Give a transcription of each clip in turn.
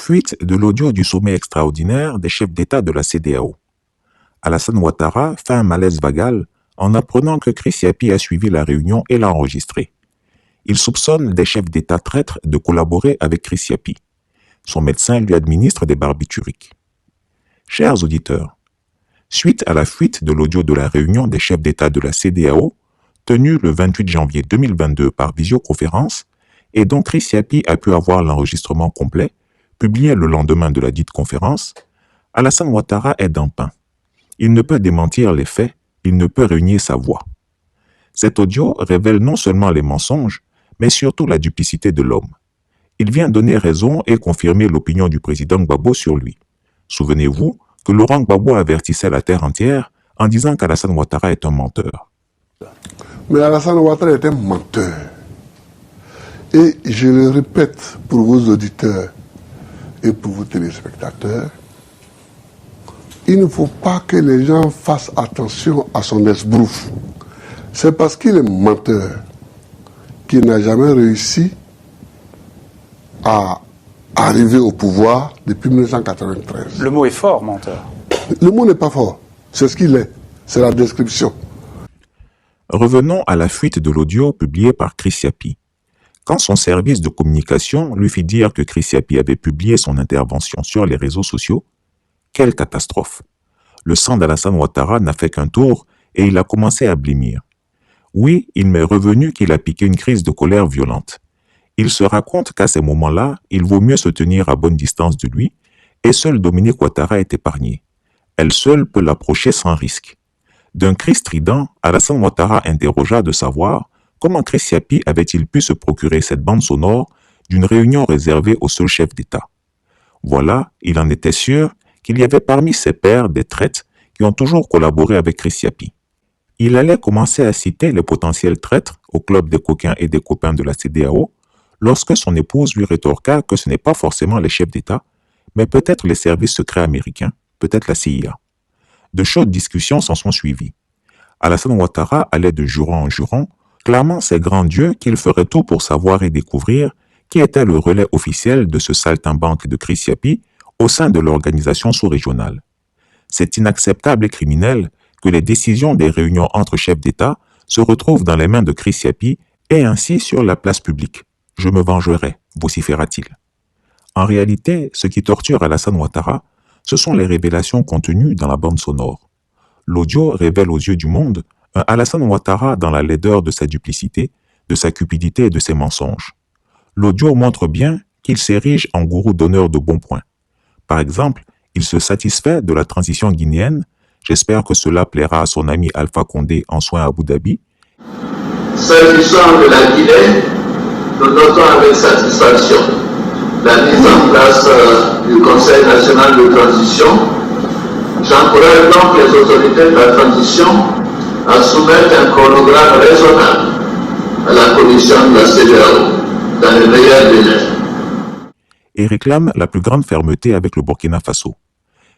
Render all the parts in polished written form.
fuite de l'audio du sommet extraordinaire des chefs d'État de la CEDEAO. Alassane Ouattara fait un malaise vagal en apprenant que Chris Yapi a suivi la réunion et l'a enregistrée. Il soupçonne des chefs d'État traîtres de collaborer avec Chris Yapi. Son médecin lui administre des barbituriques. Chers auditeurs, suite à la fuite de l'audio de la réunion des chefs d'État de la CEDEAO, tenue le 28 janvier 2022 par visioconférence, et dont Chris Yapi a pu avoir l'enregistrement complet, publié le lendemain de la dite conférence, Alassane Ouattara est dans pain. Il ne peut démentir les faits, il ne peut réunir sa voix. Cet audio révèle non seulement les mensonges, mais surtout la duplicité de l'homme. Il vient donner raison et confirmer l'opinion du président Gbagbo sur lui. Souvenez-vous que Laurent Gbagbo avertissait la terre entière en disant qu'Alassane Ouattara est un menteur. Mais Alassane Ouattara est un menteur. Et je le répète pour vos auditeurs et pour vos téléspectateurs, il ne faut pas que les gens fassent attention à son esbrouf. C'est parce qu'il est menteur qu'il n'a jamais réussi à arriver au pouvoir depuis 1993. Le mot est fort, menteur. Le mot n'est pas fort. C'est ce qu'il est. C'est la description. Revenons à la fuite de l'audio publié par Chris Yapi. Quand son service de communication lui fit dire que Chris Yapi avait publié son intervention sur les réseaux sociaux, quelle catastrophe! Le sang d'Alassane Ouattara n'a fait qu'un tour et il a commencé à blêmir. Oui, il m'est revenu qu'il a piqué une crise de colère violente. Il se raconte qu'à ces moments-là, il vaut mieux se tenir à bonne distance de lui et seul Dominique Ouattara est épargné. Elle seule peut l'approcher sans risque. D'un cri strident, Alassane Ouattara interrogea de savoir comment Chris Yapi avait-il pu se procurer cette bande sonore d'une réunion réservée au seul chef d'État. Voilà, il en était sûr qu'il y avait parmi ses pairs des traîtres qui ont toujours collaboré avec Chris Yapi. Il allait commencer à citer les potentiels traîtres au club des coquins et des copains de la CEDEAO lorsque son épouse lui rétorqua que ce n'est pas forcément les chefs d'État, mais peut-être les services secrets américains, peut-être la CIA. De chaudes discussions s'en sont suivies. Alassane Ouattara allait de jurant en jurant, clamant ses grands dieux qu'il ferait tout pour savoir et découvrir qui était le relais officiel de ce saltimbanque de Chris Yapi au sein de l'organisation sous-régionale. C'est inacceptable et criminel que les décisions des réunions entre chefs d'État se retrouvent dans les mains de Chris Yapi et ainsi sur la place publique. Je me vengerai, vociféra-t-il. En réalité, ce qui torture Alassane Ouattara, ce sont les révélations contenues dans la bande sonore. L'audio révèle aux yeux du monde un Alassane Ouattara dans la laideur de sa duplicité, de sa cupidité et de ses mensonges. L'audio montre bien qu'il s'érige en gourou donneur de bons points. Par exemple, il se satisfait de la transition guinéenne. J'espère que cela plaira à son ami Alpha Condé en soins à Abu Dhabi. S'agissant de la Guinée, nous notons avec satisfaction la mise en place du Conseil national de transition. J'encourage donc les autorités de la transition à soumettre un chronogramme raisonnable à la commission de la CEDEAO dans les meilleurs délais. Et réclame la plus grande fermeté avec le Burkina Faso.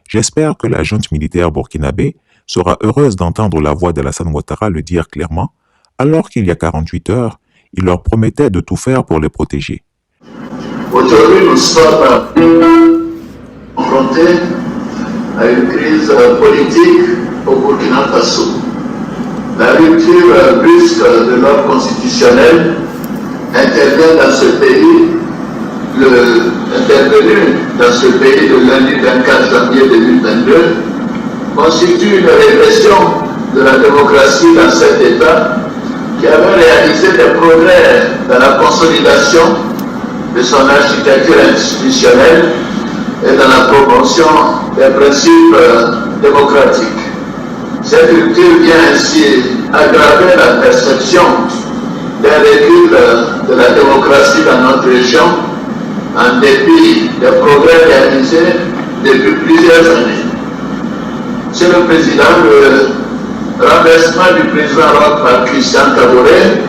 J'espère que la junte militaire burkinabé sera heureuse d'entendre la voix d'Alassane Ouattara le dire clairement, alors qu'il y a 48 heures, il leur promettait de tout faire pour les protéger. Aujourd'hui, nous sommes confrontés à une crise politique au Burkina Faso. La rupture brusque de l'ordre constitutionnel intervient dans ce pays, intervenu dans ce pays le lundi 24 janvier 2022, constitue une régression de la démocratie dans cet État qui avait réalisé des progrès dans la consolidation de son architecture institutionnelle et dans la promotion des principes démocratiques. Cette rupture vient ainsi aggraver la perception d'un recul de la démocratie dans notre région en dépit des progrès réalisés depuis plusieurs années. Monsieur le Président, le renversement du président Roch par Christian Kaboré,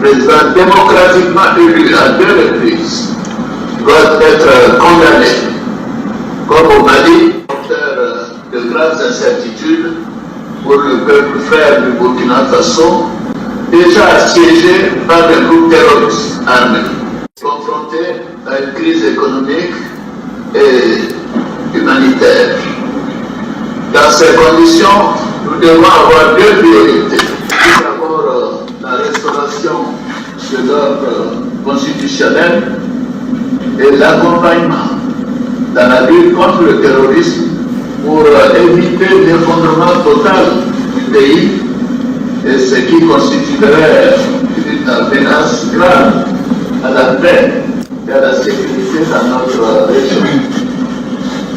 président démocratiquement élu à 2 reprises, doit être condamné. Comme au Mali, auteur de graves incertitudes pour le peuple frère du Burkina Faso, déjà assiégé par des groupes terroristes armés. Confronté à une crise économique et humanitaire. Dans ces conditions, nous devons avoir deux priorités. Tout d'abord, la restauration de l'ordre constitutionnel et l'accompagnement dans la lutte contre le terrorisme pour éviter l'effondrement total du pays et ce qui constituerait une menace grave à la paix et à la sécurité dans notre région.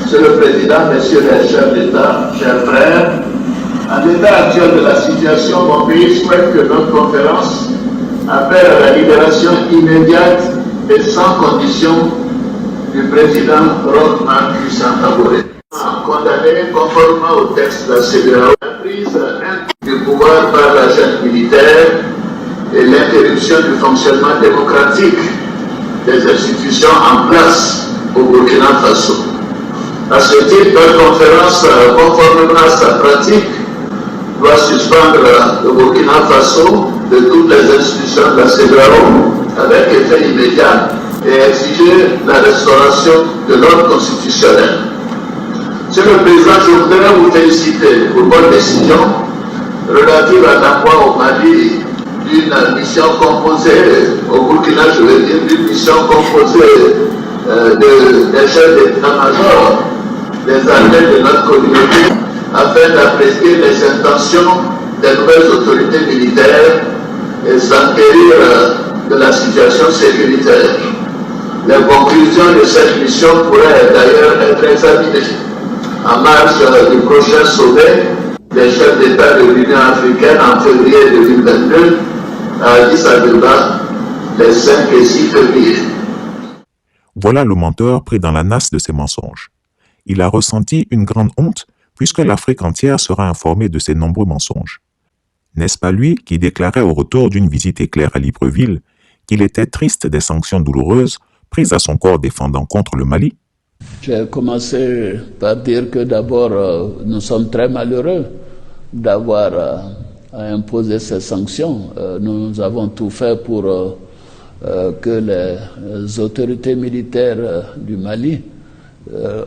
Monsieur le Président, Messieurs les chefs d'État, chers frères, en l'état actuel de la situation, mon pays souhaite que notre conférence appelle à la libération immédiate et sans condition du président Roch-Marc Christian Kaboré, condamné conformément au texte de la CEDEAO, la prise du pouvoir par la junte militaire et l'interruption du fonctionnement démocratique des institutions en place au Burkina Faso. À ce titre, notre conférence, conformément à sa pratique, doit suspendre le Burkina Faso de toutes les institutions de la CEDEAO avec effet immédiat et exiger la restauration de l'ordre constitutionnel. Monsieur le Président, je voudrais vous féliciter pour votre décision relative à l'envoi au Mali d'une mission composée, au Burkina, je veux dire, d'une mission composée des chefs d'état-major des armées de notre communauté afin d'apprécier les intentions des nouvelles autorités militaires et s'enquérir de la situation sécuritaire. Les conclusions de cette mission pourraient d'ailleurs être examinées en marge du prochain sommet des chefs d'État de l'Union africaine en février 2022 à Addis Abeba les 5 et 6 février. Voilà le menteur pris dans la nasse de ses mensonges. Il a ressenti une grande honte puisque l'Afrique entière sera informée de ses nombreux mensonges. N'est-ce pas lui qui déclarait au retour d'une visite éclair à Libreville qu'il était triste des sanctions douloureuses prises à son corps défendant contre le Mali? J'ai commencé par dire que d'abord, nous sommes très malheureux d'avoir à imposer ces sanctions. Nous avons tout fait pour que les autorités militaires du Mali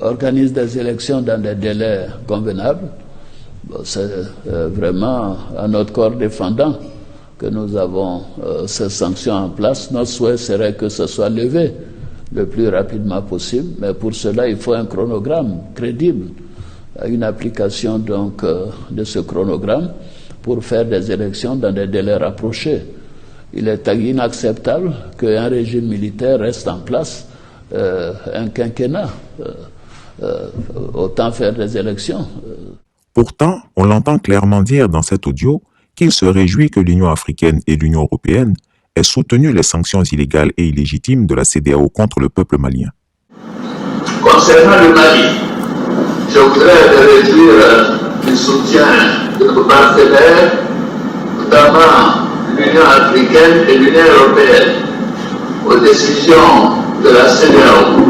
organisent des élections dans des délais convenables. C'est vraiment à notre corps défendant que nous avons ces sanctions en place. Notre souhait serait que ce soit levé le plus rapidement possible, mais pour cela il faut un chronogramme crédible, une application donc de ce chronogramme pour faire des élections dans des délais rapprochés. Il est inacceptable qu'un régime militaire reste en place un quinquennat, autant faire des élections. Pourtant, on l'entend clairement dire dans cet audio qu'il se réjouit que l'Union africaine et l'Union européenne aient soutenu les sanctions illégales et illégitimes de la CEDEAO contre le peuple malien. Concernant le Mali, je voudrais me réjouir du soutien de nos partenaires, notamment l'Union africaine et l'Union européenne, aux décisions de la CEDEAO.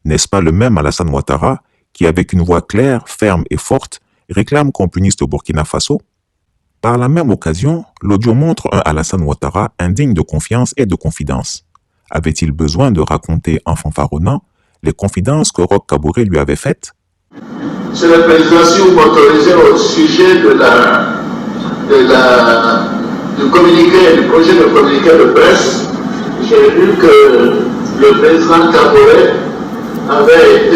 N'est-ce pas le même Alassane Ouattara qui, avec une voix claire, ferme et forte, réclame qu'on punisse le Burkina Faso? Par la même occasion, l'audio montre un Alassane Ouattara indigne de confiance et de confidence. Avait-il besoin de raconter en fanfaronnant les confidences que Roch Kaboré lui avait faites? Monsieur le Président, si vous m'autorisez au sujet du communiqué, du projet de communiqué de presse, j'ai vu que le président Kaboré avait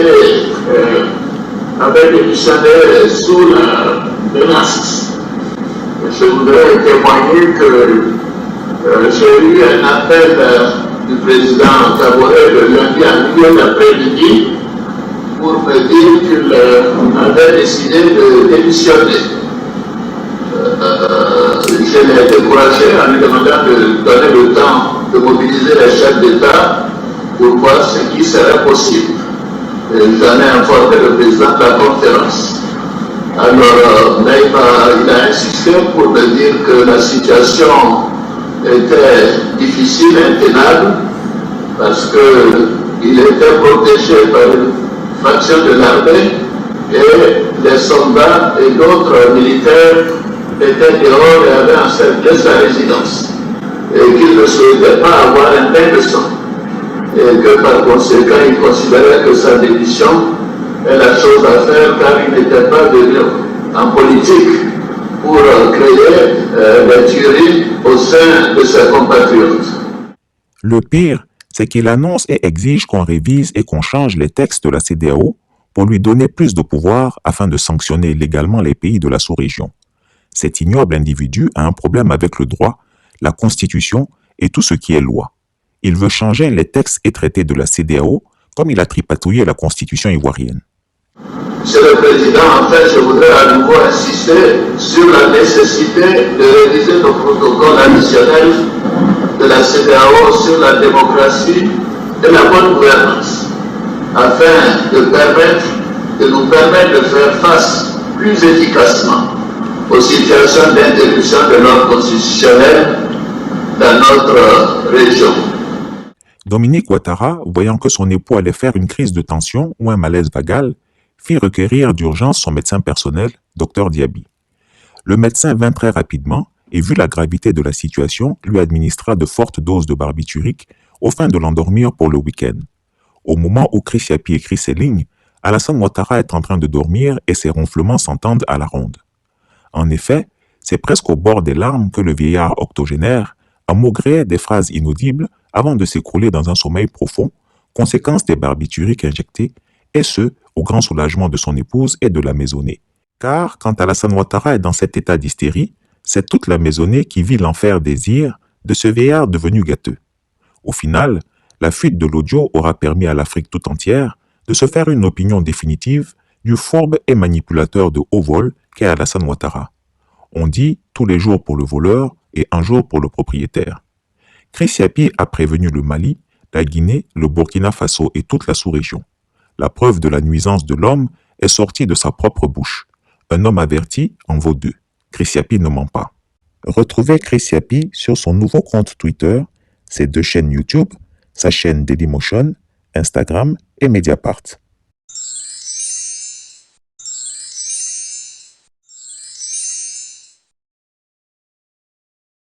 démissionné sous la menace. Je voudrais témoigner que j'ai eu un appel du président Kaboré le lundi à milieu d'après-midi pour me dire qu'il avait décidé de démissionner. Je l'ai découragé en lui demandant de donner le temps de mobiliser les chefs d'État pour voir ce qui serait possible. J'en ai informé le président de la conférence. Alors, mais il a insisté pour me dire que la situation était difficile, intenable, parce qu'il était protégé par une faction de l'armée et les soldats et d'autres militaires étaient dehors et avaient encerclé sa résidence et qu'il ne souhaitait pas avoir un bain de sang. et que par conséquent il considérait que sa démission est la chose à faire car il n'était pas venu en politique pour créer des tueries au sein de ses compatriotes. Le pire, c'est qu'il annonce et exige qu'on révise et qu'on change les textes de la CEDEAO pour lui donner plus de pouvoir afin de sanctionner légalement les pays de la sous-région. Cet ignoble individu a un problème avec le droit, la Constitution et tout ce qui est loi. Il veut changer les textes et traités de la CEDEAO comme il a tripatouillé la Constitution ivoirienne. Monsieur le Président, en fait, je voudrais à nouveau insister sur la nécessité de réviser nos protocoles additionnels de la CEDEAO sur la démocratie et la bonne gouvernance, afin de nous permettre de faire face plus efficacement aux situations d'interruption de l'ordre constitutionnel dans notre région. Dominique Ouattara, voyant que son époux allait faire une crise de tension ou un malaise vagal, fit requérir d'urgence son médecin personnel, Dr Diaby. Le médecin vint très rapidement et, vu la gravité de la situation, lui administra de fortes doses de barbiturique au fin de l'endormir pour le week-end. Au moment où Chrissiapi écrit ces lignes, Alassane Ouattara est en train de dormir et ses ronflements s'entendent à la ronde. En effet, c'est presque au bord des larmes que le vieillard octogénaire amaugréait des phrases inaudibles avant de s'écrouler dans un sommeil profond, conséquence des barbituriques injectés, et ce, au grand soulagement de son épouse et de la maisonnée. Car quand Alassane Ouattara est dans cet état d'hystérie, c'est toute la maisonnée qui vit l'enfer désir de ce vieillard devenu gâteux. Au final, la fuite de l'audio aura permis à l'Afrique tout entière de se faire une opinion définitive du fourbe et manipulateur de haut vol qu'est Alassane Ouattara. On dit tous les jours pour le voleur et un jour pour le propriétaire. Chrissiapi a prévenu le Mali, la Guinée, le Burkina Faso et toute la sous-région. La preuve de la nuisance de l'homme est sortie de sa propre bouche. Un homme averti en vaut deux. Chrissiapi ne ment pas. Retrouvez Chrissiapi sur son nouveau compte Twitter, ses 2 chaînes YouTube, sa chaîne Dailymotion, Instagram et Mediapart.